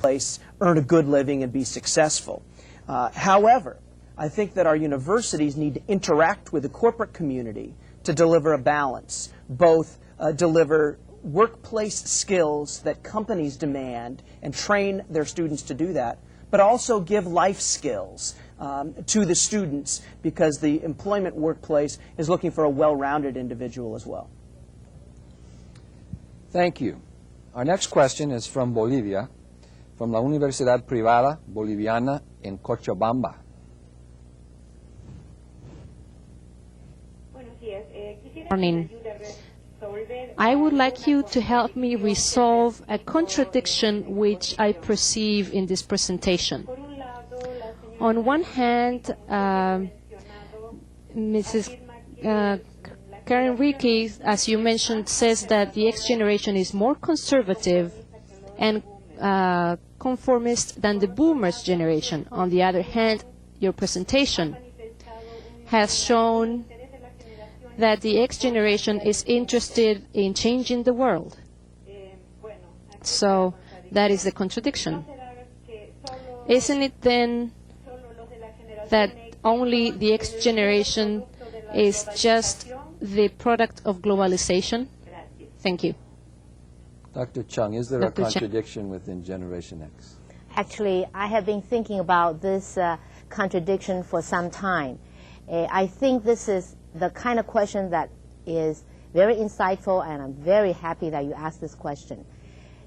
place, earn a good living, and be successful. However, I think that our universities need to interact with the corporate community to deliver a balance, both deliver workplace skills that companies demand and train their students to do that, but also give life skills to the students, because the employment workplace is looking for a well-rounded individual as well. Thank you. Our next question is from Bolivia, from la Universidad Privada Boliviana en Cochabamba. Morning. I would like you to help me resolve a contradiction which I perceive in this presentation. On one hand, Mrs. Karen Rickey, as you mentioned, says that the X generation is more conservative and conformist than the boomers generation. On the other hand, your presentation has shown that the X generation is interested in changing the world. So that is the contradiction. Isn't it then that only the X generation is just the product of globalization? Thank you. Dr. Chung, is there a contradiction within Generation X? Actually, I have been thinking about this contradiction for some time. I think this is the kind of question that is very insightful, and I'm very happy that you asked this question.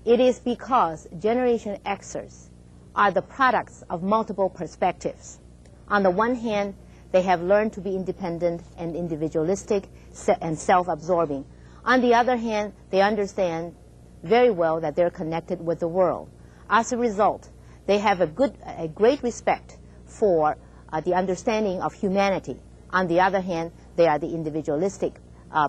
It is because Generation Xers are the products of multiple perspectives. On the one hand, they have learned to be independent and individualistic and self-absorbing. On the other hand, they understand very well that they're connected with the world. As a result, they have a great respect for the understanding of humanity. On the other hand, they are the individualistic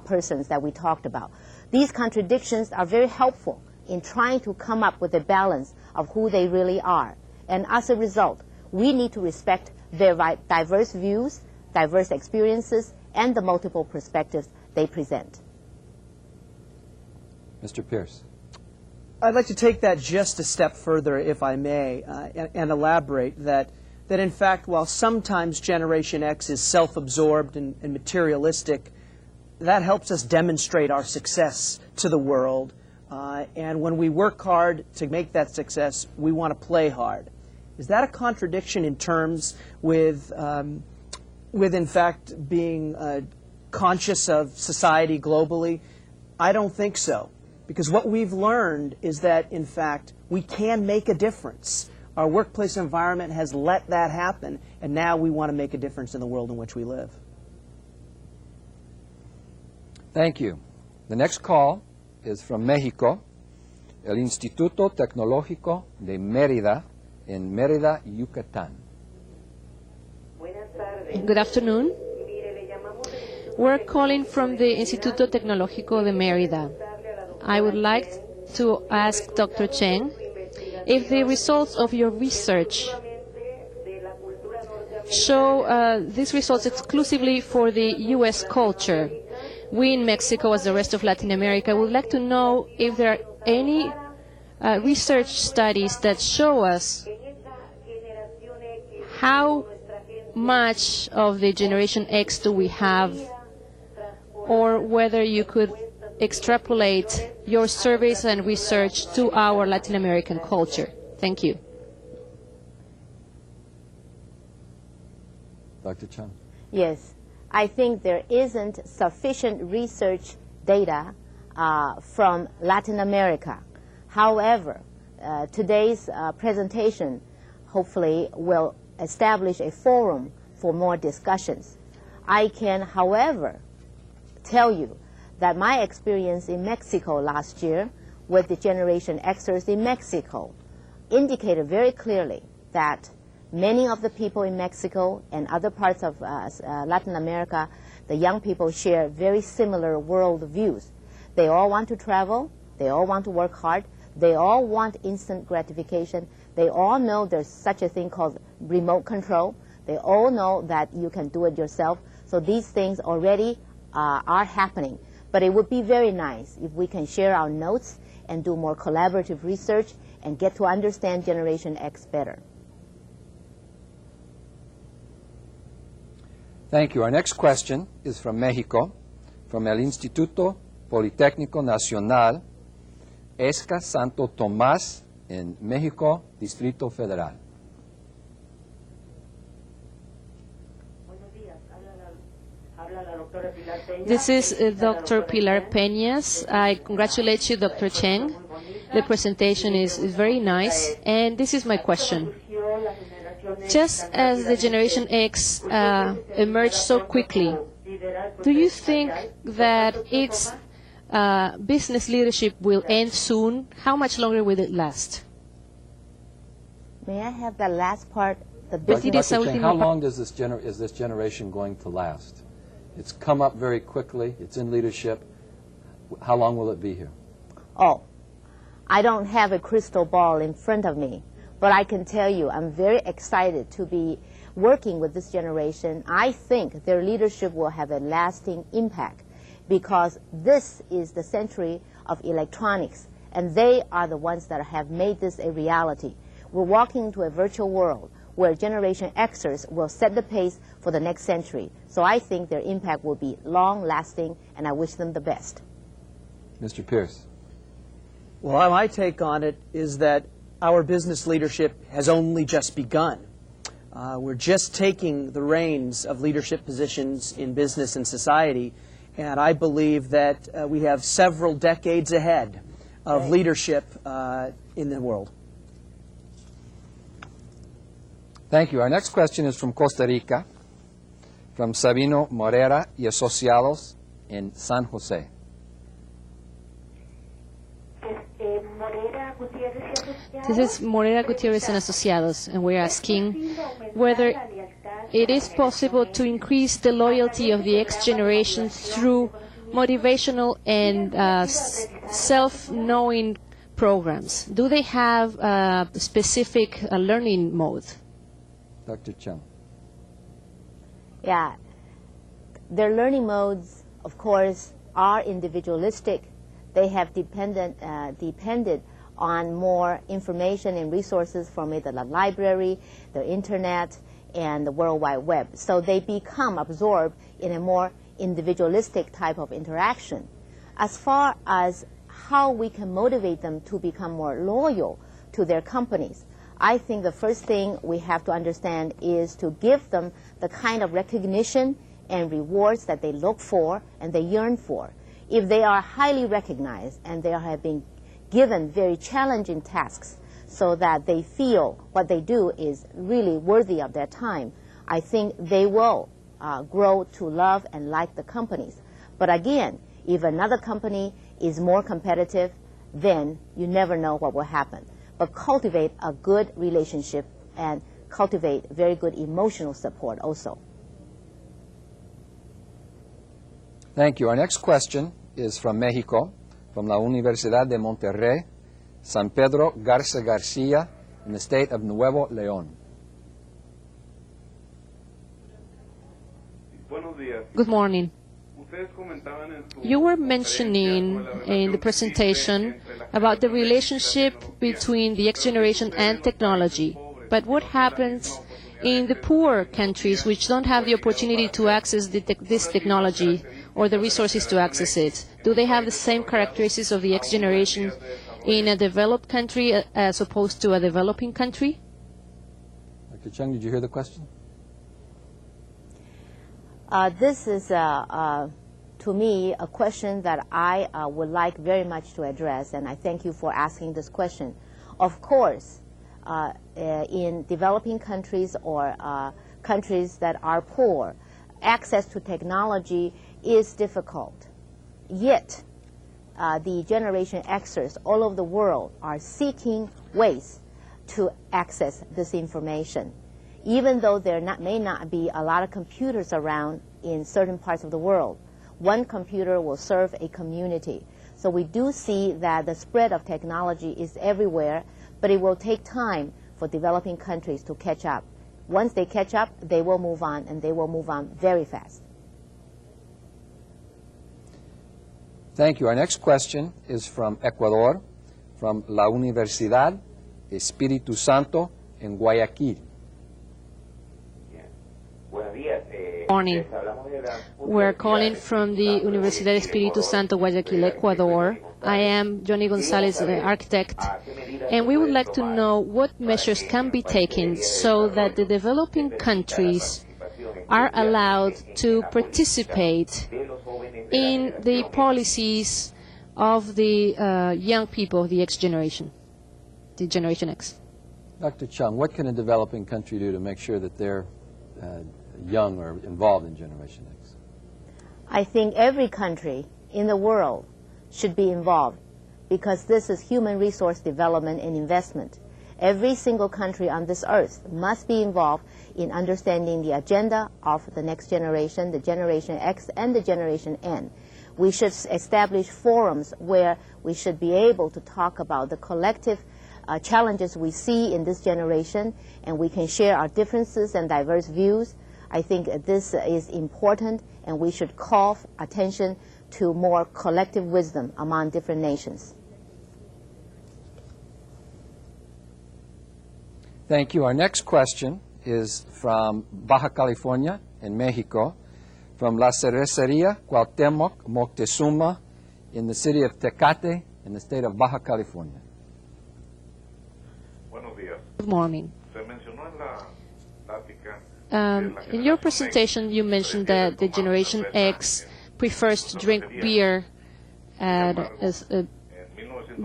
persons that we talked about. These contradictions are very helpful in trying to come up with a balance of who they really are. And as a result, we need to respect their diverse views, diverse experiences, and the multiple perspectives they present. Mr. Pierce. I'd like to take that just a step further, if I may, and elaborate that in fact, while sometimes Generation X is self-absorbed and materialistic, that helps us demonstrate our success to the world. And when we work hard to make that success, we want to play hard. Is that a contradiction in terms with in fact, being conscious of society globally? I don't think so. Because what we've learned is that, in fact, we can make a difference. Our workplace environment has let that happen, and now we want to make a difference in the world in which we live. Thank you. The next call is from Mexico, el Instituto Tecnológico de Mérida, in Mérida, Yucatán. Good afternoon. We're calling from the Instituto Tecnológico de Mérida. I would like to ask Dr. Cheng if the results of your research show these results exclusively for the U.S. culture. We in Mexico, as the rest of Latin America, would like to know if there are any research studies that show us how much of the Generation X do we have, or whether you could extrapolate your surveys and research to our Latin American culture. Thank you. Dr. Chung. Yes, I think there isn't sufficient research data from Latin America. However, today's presentation hopefully will establish a forum for more discussions. I can, however, tell you that my experience in Mexico last year with the Generation Xers in Mexico indicated very clearly that many of the people in Mexico and other parts of Latin America, the young people share very similar world views. They all want to travel, they all want to work hard, they all want instant gratification, they all know there's such a thing called remote control, they all know that you can do it yourself. So these things already are happening. But it would be very nice if we can share our notes and do more collaborative research and get to understand Generation X better. Thank you. Our next question is from Mexico, from el Instituto Politécnico Nacional, Esca Santo Tomás, in Mexico, Distrito Federal. This is Dr. Pilar Peñas. I congratulate you, Dr. Cheng. The presentation is very nice, and this is my question. Just as the Generation X emerged so quickly, do you think that its business leadership will end soon? How much longer will it last? May I have that last part? The Dr. business. Cheng, how long is this generation going to last? It's come up very quickly. It's in leadership. How long will it be here? Oh, I don't have a crystal ball in front of me, but I can tell you I'm very excited to be working with this generation. I think their leadership will have a lasting impact because this is the century of electronics, and they are the ones that have made this a reality. We're walking into a virtual world where Generation Xers will set the pace for the next century. So I think their impact will be long-lasting, and I wish them the best. Mr. Pierce. Well, my take on it is that our business leadership has only just begun. We're just taking the reins of leadership positions in business and society, and I believe that we have several decades ahead of leadership in the world. Thank you. Our next question is from Costa Rica, from Sabino Morera y Asociados in San Jose. This is Morera Gutierrez and Asociados, and we're asking whether it is possible to increase the loyalty of the X generation through motivational and self-knowing programs. Do they have a specific learning mode? Dr. Cheng. Yeah, their learning modes, of course, are individualistic. They have depended on more information and resources from either the library, the internet, and the World Wide Web. So they become absorbed in a more individualistic type of interaction. As far as how we can motivate them to become more loyal to their companies, I think the first thing we have to understand is to give them the kind of recognition and rewards that they look for and they yearn for. If they are highly recognized and they have been given very challenging tasks so that they feel what they do is really worthy of their time, I think they will grow to love and like the companies. But again, if another company is more competitive, then you never know what will happen. But cultivate a good relationship and cultivate very good emotional support also. Thank you. Our next question is from Mexico, from la Universidad de Monterrey, San Pedro Garza Garcia, in the state of Nuevo León. Good morning. You were mentioning in the presentation about the relationship between the X generation and technology. But what happens in the poor countries which don't have the opportunity to access this technology or the resources to access it? Do they have the same characteristics of the X generation in a developed country as opposed to a developing country? Dr. Cheng, did you hear the question? This is, to me, a question that I would like very much to address, and I thank you for asking this question. Of course, in developing countries or countries that are poor, access to technology is difficult. Yet, the Generation Xers all over the world are seeking ways to access this information. Even though there may not be a lot of computers around in certain parts of the world, one computer will serve a community. So we do see that the spread of technology is everywhere, but it will take time for developing countries to catch up. Once they catch up, they will move on, and they will move on very fast. Thank you. Our next question is from Ecuador, from la Universidad Espíritu Santo en Guayaquil. Morning. We're calling from the Universidad Espíritu Santo, Guayaquil, Ecuador. I am Johnny Gonzalez, the architect, and we would like to know what measures can be taken so that the developing countries are allowed to participate in the policies of the young people, the X generation, the Generation X. Dr. Chung, what can a developing country do to make sure that they're young or involved in Generation X? I think every country in the world should be involved because this is human resource development and investment. Every single country on this earth must be involved in understanding the agenda of the next generation, the Generation X and the Generation N. We should establish forums where we should be able to talk about the collective challenges we see in this generation, and we can share our differences and diverse views. I think this is important, and we should call attention to more collective wisdom among different nations. Thank you. Our next question is from Baja California in Mexico, from La Cervecería Cuauhtémoc Moctezuma in the city of Tecate in the state of Baja California. Good morning. In your presentation, you mentioned that the Generation X prefers to drink beer at a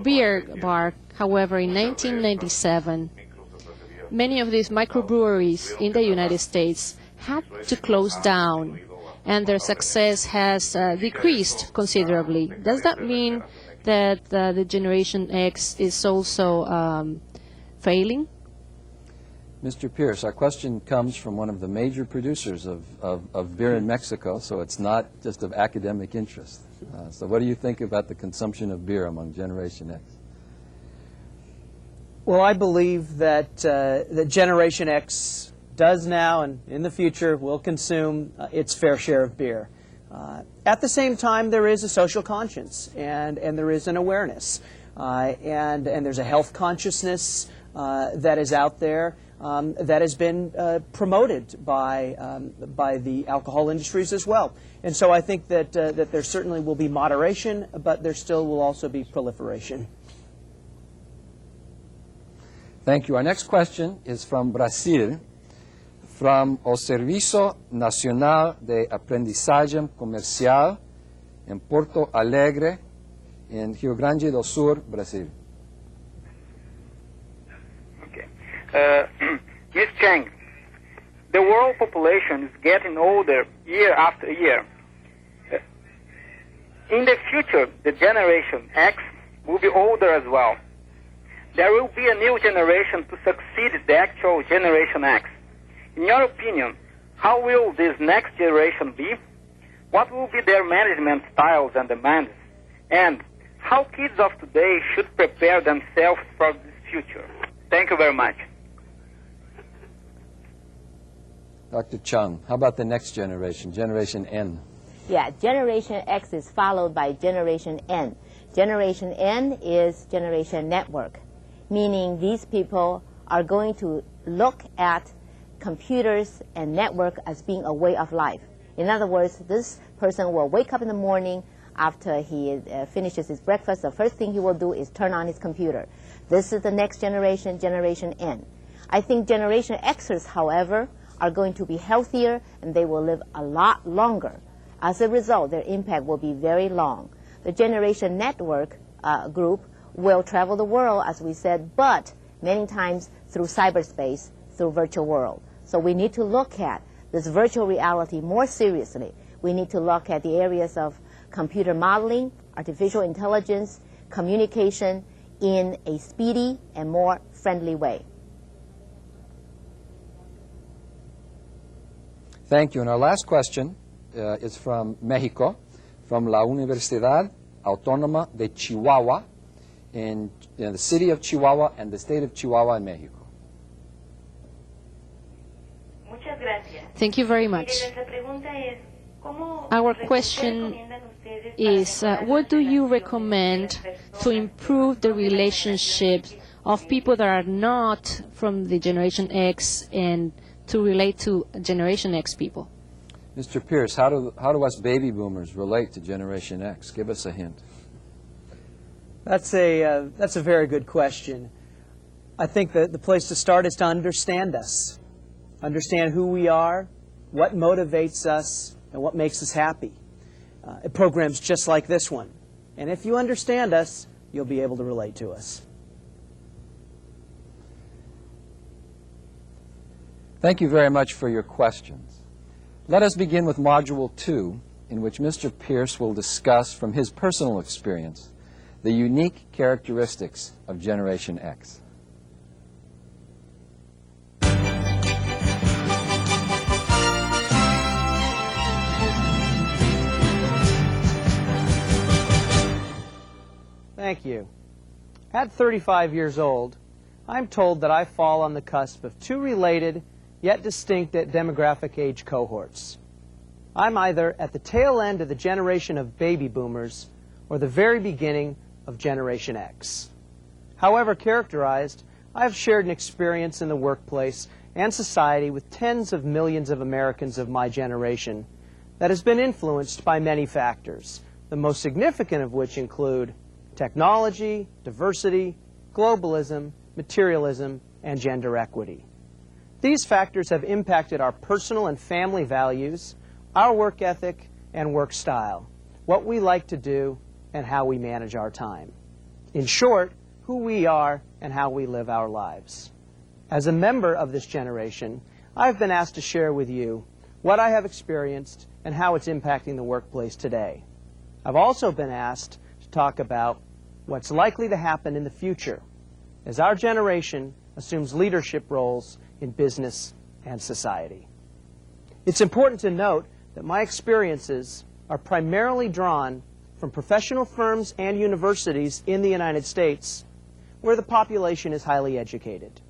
beer bar. However, in 1997, many of these microbreweries in the United States had to close down, and their success has decreased considerably. Does that mean that the Generation X is also failing? Mr. Pierce, our question comes from one of the major producers of beer in Mexico, so it's not just of academic interest. So what do you think about the consumption of beer among Generation X? Well, I believe that that Generation X does now and in the future will consume its fair share of beer. At the same time, there is a social conscience and there is an awareness and there's a health consciousness that is out there that has been promoted by the alcohol industries as well. And so I think that that there certainly will be moderation, but there still will also be proliferation. Thank you. Our next question is from Brazil, from o Serviço Nacional de Aprendizagem Comercial en Porto Alegre, in Rio Grande do Sul, Brazil. Okay. Ms. Chang, the world population is getting older year after year. In the future, the Generation X will be older as well. There will be a new generation to succeed the actual Generation X. In your opinion, how will this next generation be? What will be their management styles and demands? And how kids of today should prepare themselves for this future? Thank you very much. Dr. Chung, how about the next generation, Generation N? Yeah, Generation X is followed by Generation N. Generation N is Generation Network, meaning these people are going to look at computers and network as being a way of life. In other words, this person will wake up in the morning after he finishes his breakfast. The first thing he will do is turn on his computer. This is the next generation, Generation N. I think Generation Xers, however, are going to be healthier and they will live a lot longer. As a result, their impact will be very long. The Generation Network group will travel the world, as we said, but many times through cyberspace, through virtual world. So we need to look at this virtual reality more seriously. We need to look at the areas of computer modeling, artificial intelligence, communication in a speedy and more friendly way. Thank you. And our last question is from Mexico, from La Universidad Autónoma de Chihuahua, in the city of Chihuahua and the state of Chihuahua in Mexico. Thank you very much. Our question is, what do you recommend to improve the relationships of people that are not from the Generation X and to relate to Generation X people? Mr. Pierce, how do us baby boomers relate to Generation X? Give us a hint. That's a very good question. I think that the place to start is to understand us. Understand who we are, what motivates us, and what makes us happy. Programs just like this one. And if you understand us, you'll be able to relate to us. Thank you very much for your questions. Let us begin with Module 2, in which Mr. Pierce will discuss from his personal experience the unique characteristics of Generation X. Thank you. At 35 years old, I'm told that I fall on the cusp of two related yet distinct demographic age cohorts. I'm either at the tail end of the generation of baby boomers or the very beginning of Generation X. However characterized, I have shared an experience in the workplace and society with tens of millions of Americans of my generation that has been influenced by many factors, the most significant of which include technology, diversity, globalism, materialism, and gender equity. These factors have impacted our personal and family values, our work ethic and work style, what we like to do, and how we manage our time. In short, who we are and how we live our lives. As a member of this generation, I've been asked to share with you what I have experienced and how it's impacting the workplace today. I've also been asked to talk about what's likely to happen in the future as our generation assumes leadership roles in business and society. It's important to note that my experiences are primarily drawn from professional firms and universities in the United States where the population is highly educated.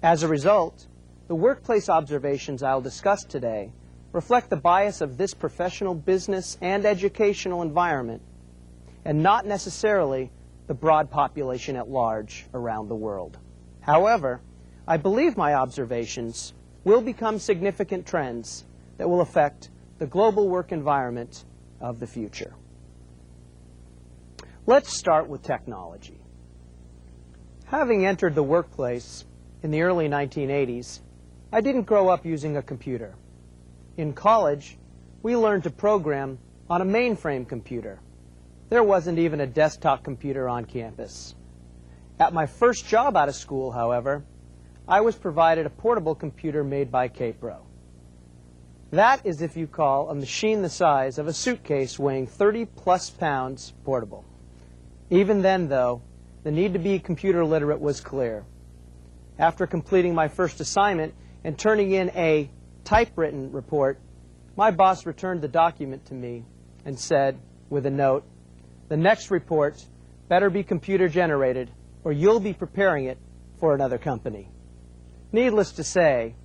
As a result, the workplace observations I'll discuss today reflect the bias of this professional business and educational environment and not necessarily the broad population at large around the world. However, I believe my observations will become significant trends that will affect the global work environment of the future. Let's start with technology. Having entered the workplace in the early 1980s, I didn't grow up using a computer. In college, we learned to program on a mainframe computer. There wasn't even a desktop computer on campus. At my first job out of school, however, I was provided a portable computer made by Kpro. That is, if you call, a machine the size of a suitcase weighing 30-plus pounds portable. Even then, though, the need to be computer literate was clear. After completing my first assignment and turning in a typewritten report, my boss returned the document to me and said, with a note, "The next report better be computer generated or you'll be preparing it for another company." Needless to say,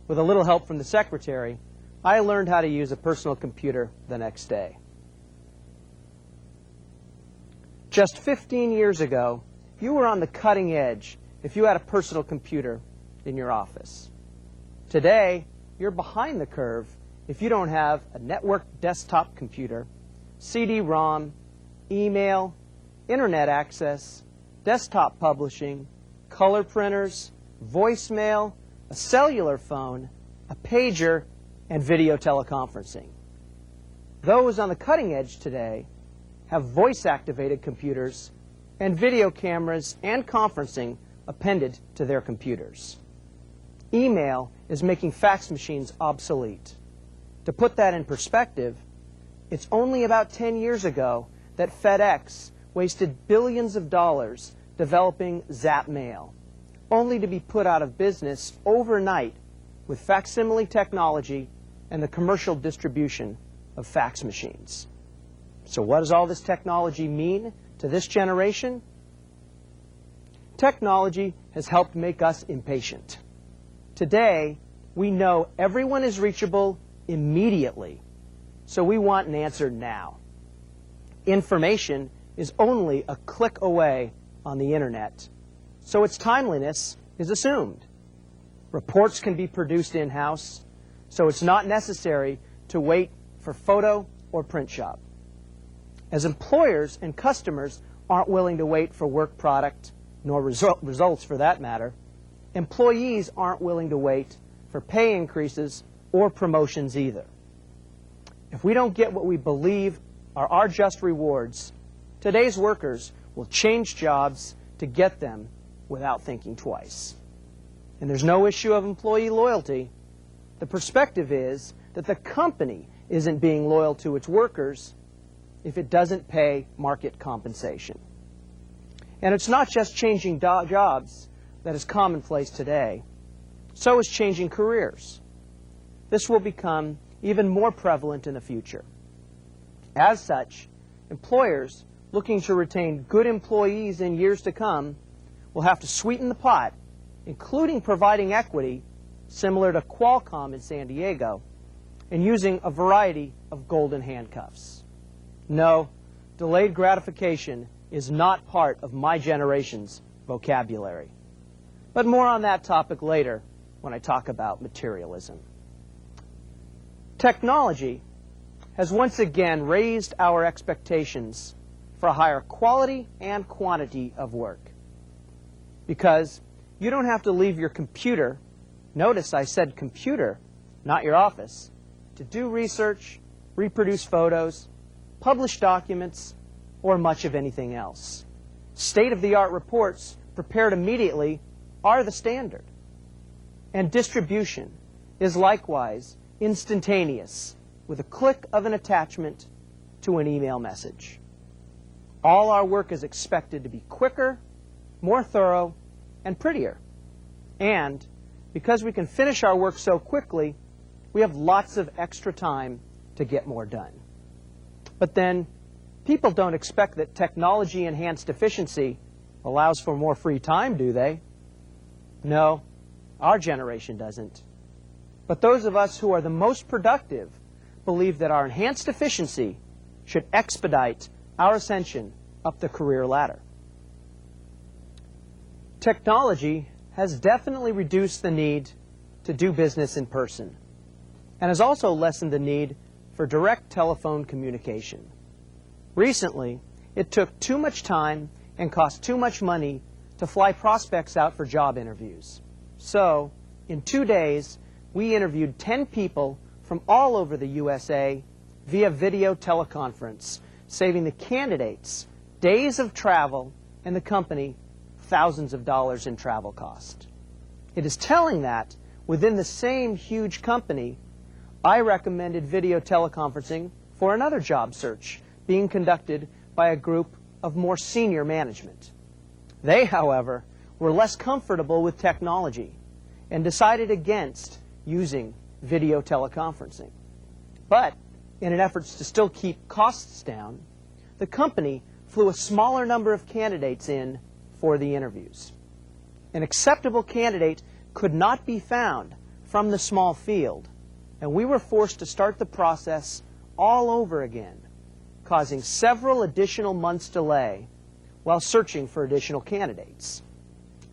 with a little help from the secretary, I learned how to use a personal computer the next day. Just 15 years ago, you were on the cutting edge if you had a personal computer in your office. Today, you're behind the curve if you don't have a networked desktop computer, CD-ROM, email, internet access, desktop publishing, color printers, voicemail, a cellular phone, a pager, and video teleconferencing. Those on the cutting edge today have voice-activated computers and video cameras and conferencing appended to their computers. Email is making fax machines obsolete. To put that in perspective, it's only about 10 years ago that FedEx wasted billions of dollars developing Zap Mail, only to be put out of business overnight with facsimile technology and the commercial distribution of fax machines. So what does all this technology mean to this generation? Technology has helped make us impatient. Today, we know everyone is reachable immediately, so we want an answer now. Information is only a click away on the internet, so its timeliness is assumed. Reports can be produced in-house, so it's not necessary to wait for photo or print shop. As employers and customers aren't willing to wait for work product, nor results for that matter, employees aren't willing to wait for pay increases or promotions either. If we don't get what we believe are our just rewards, today's workers will change jobs to get them without thinking twice. And there's no issue of employee loyalty. The perspective is that the company isn't being loyal to its workers if it doesn't pay market compensation. And it's not just changing jobs that is commonplace today. So is changing careers. This will become even more prevalent in the future. As such, employers looking to retain good employees in years to come will have to sweeten the pot, including providing equity similar to Qualcomm in San Diego, and using a variety of golden handcuffs. No, delayed gratification is not part of my generation's vocabulary. But more on that topic later when I talk about materialism. Technology has once again raised our expectations for a higher quality and quantity of work. Because you don't have to leave your computer, notice I said computer, not your office, to do research, reproduce photos, publish documents, or much of anything else. State-of-the-art reports prepared immediately are the standard. And distribution is likewise instantaneous with a click of an attachment to an email message. All our work is expected to be quicker, more thorough, and prettier. And because we can finish our work so quickly, we have lots of extra time to get more done. But then, people don't expect that technology-enhanced efficiency allows for more free time, do they? No, our generation doesn't. But those of us who are the most productive believe that our enhanced efficiency should expedite our ascension up the career ladder. Technology has definitely reduced the need to do business in person, and has also lessened the need for direct telephone communication. Recently, it took too much time and cost too much money to fly prospects out for job interviews. So, in 2 days, we interviewed 10 people from all over the USA via video teleconference, saving the candidates days of travel and the company thousands of dollars in travel cost. It is telling that within the same huge company, I recommended video teleconferencing for another job search being conducted by a group of more senior management. They, however, were less comfortable with technology and decided against using video teleconferencing. But in an effort to still keep costs down, the company flew a smaller number of candidates in for the interviews. An acceptable candidate could not be found from the small field, and we were forced to start the process all over again, causing several additional months' delay while searching for additional candidates.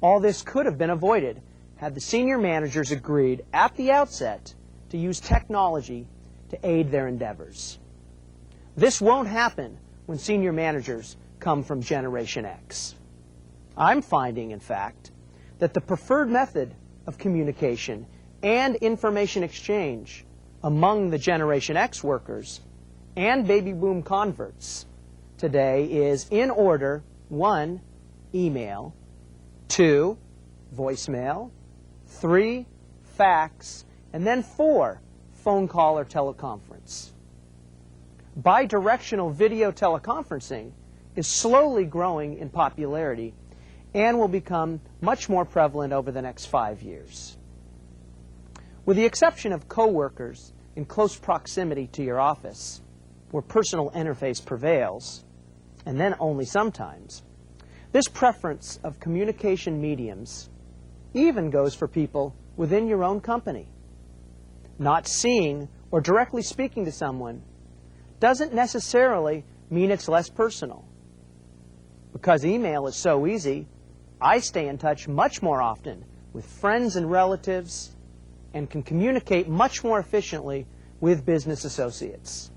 All this could have been avoided had the senior managers agreed at the outset to use technology to aid their endeavors. This won't happen when senior managers come from Generation X. I'm finding, in fact, that the preferred method of communication and information exchange among the Generation X workers and baby boom converts today is, in order, 1, email, 2, voicemail, 3, fax, and then 4, phone call or teleconference. Bidirectional video teleconferencing is slowly growing in popularity and will become much more prevalent over the next 5 years. With the exception of coworkers in close proximity to your office, where personal interface prevails, and then only sometimes, this preference of communication mediums even goes for people within your own company. Not seeing or directly speaking to someone doesn't necessarily mean it's less personal. Because email is so easy, I stay in touch much more often with friends and relatives and can communicate much more efficiently with business associates.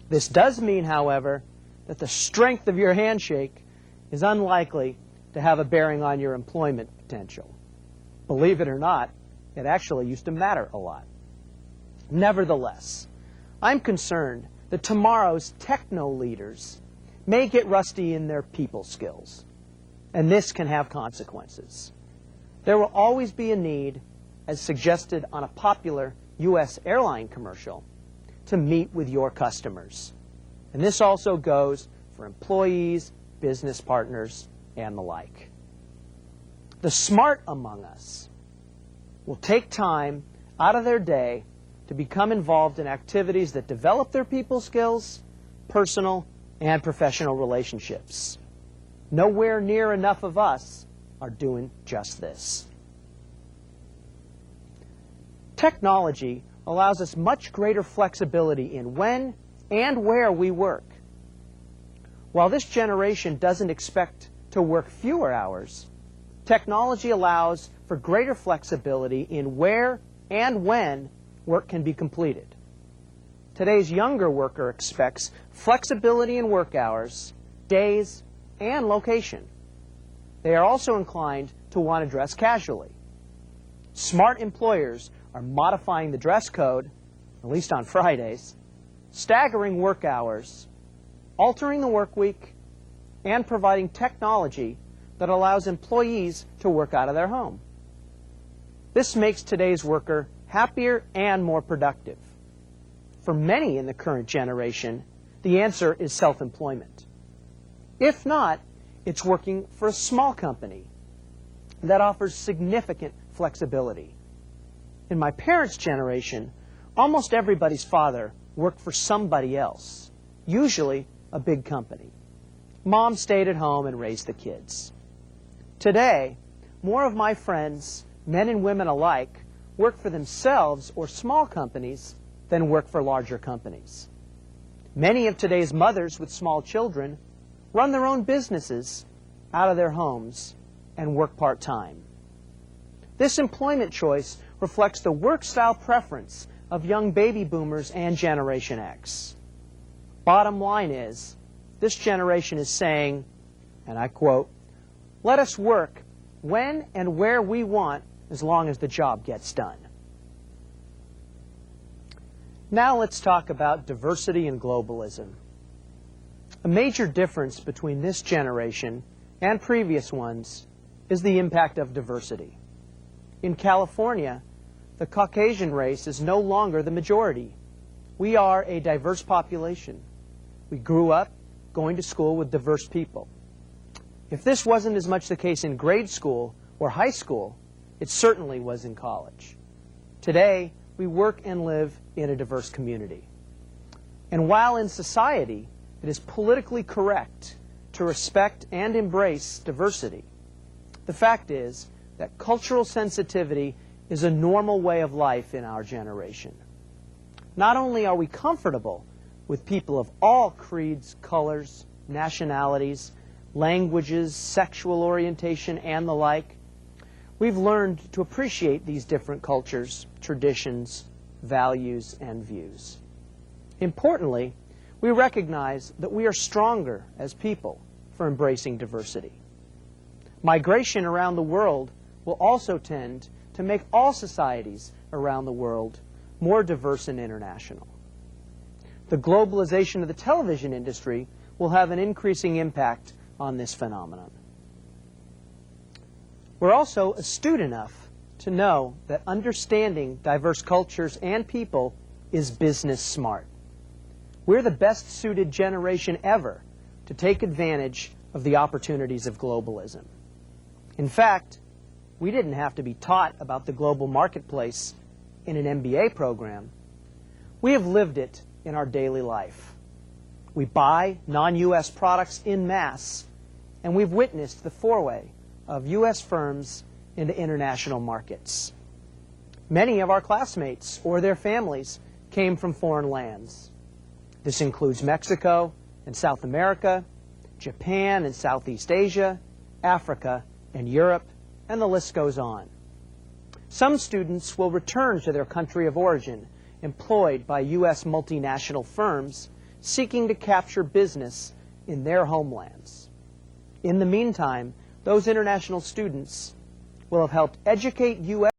This does mean, however, that the strength of your handshake is unlikely to have a bearing on your employment potential. Believe it or not, it actually used to matter a lot. Nevertheless, I'm concerned that tomorrow's techno leaders may get rusty in their people skills, and this can have consequences. There will always be a need, as suggested on a popular U.S. airline commercial, to meet with your customers. And this also goes for employees, business partners, and the like. The smart among us will take time out of their day to become involved in activities that develop their people skills, personal and professional relationships. Nowhere near enough of us are doing just this. Technology allows us much greater flexibility in when and where we work. While this generation doesn't expect to work fewer hours, technology allows for greater flexibility in where and when work can be completed. Today's younger worker expects flexibility in work hours, days, and location. They are also inclined to want to dress casually. Smart employers are modifying the dress code, at least on Fridays, staggering work hours, altering the work week, and providing technology that allows employees to work out of their home. This makes today's worker happier and more productive. For many in the current generation, the answer is self-employment. If not, it's working for a small company that offers significant flexibility. In my parents' generation, almost everybody's father worked for somebody else, usually a big company. Mom stayed at home and raised the kids. Today, more of my friends, men and women alike, work for themselves or small companies than work for larger companies. Many of today's mothers with small children run their own businesses out of their homes and work part-time. This employment choice reflects the work style preference of young baby boomers and Generation X. Bottom line is, this generation is saying, and I quote, "Let us work when and where we want as long as the job gets done." Now let's talk about diversity and globalism. A major difference between this generation and previous ones is the impact of diversity. In California, the Caucasian race is no longer the majority. We are a diverse population. We grew up going to school with diverse people. If this wasn't as much the case in grade school or high school, it certainly was in college. Today, we work and live in a diverse community. And while in society it is politically correct to respect and embrace diversity, the fact is that cultural sensitivity is a normal way of life in our generation. Not only are we comfortable with people of all creeds, colors, nationalities, languages, sexual orientation, and the like, we've learned to appreciate these different cultures, traditions, values, and views. Importantly, we recognize that we are stronger as people for embracing diversity. Migration around the world will also tend to make all societies around the world more diverse and international. The globalization of the television industry will have an increasing impact on this phenomenon. We're also astute enough to know that understanding diverse cultures and people is business smart. We're the best suited generation ever to take advantage of the opportunities of globalism. In fact, we didn't have to be taught about the global marketplace in an MBA program. We have lived it in our daily life. We buy non-U.S. products en masse, and we've witnessed the foray of U.S. firms into international markets. Many of our classmates or their families came from foreign lands. This includes Mexico and South America, Japan and Southeast Asia, Africa, and Europe, and the list goes on. Some students will return to their country of origin, employed by U.S. multinational firms seeking to capture business in their homelands. In the meantime, those international students will have helped educate U.S.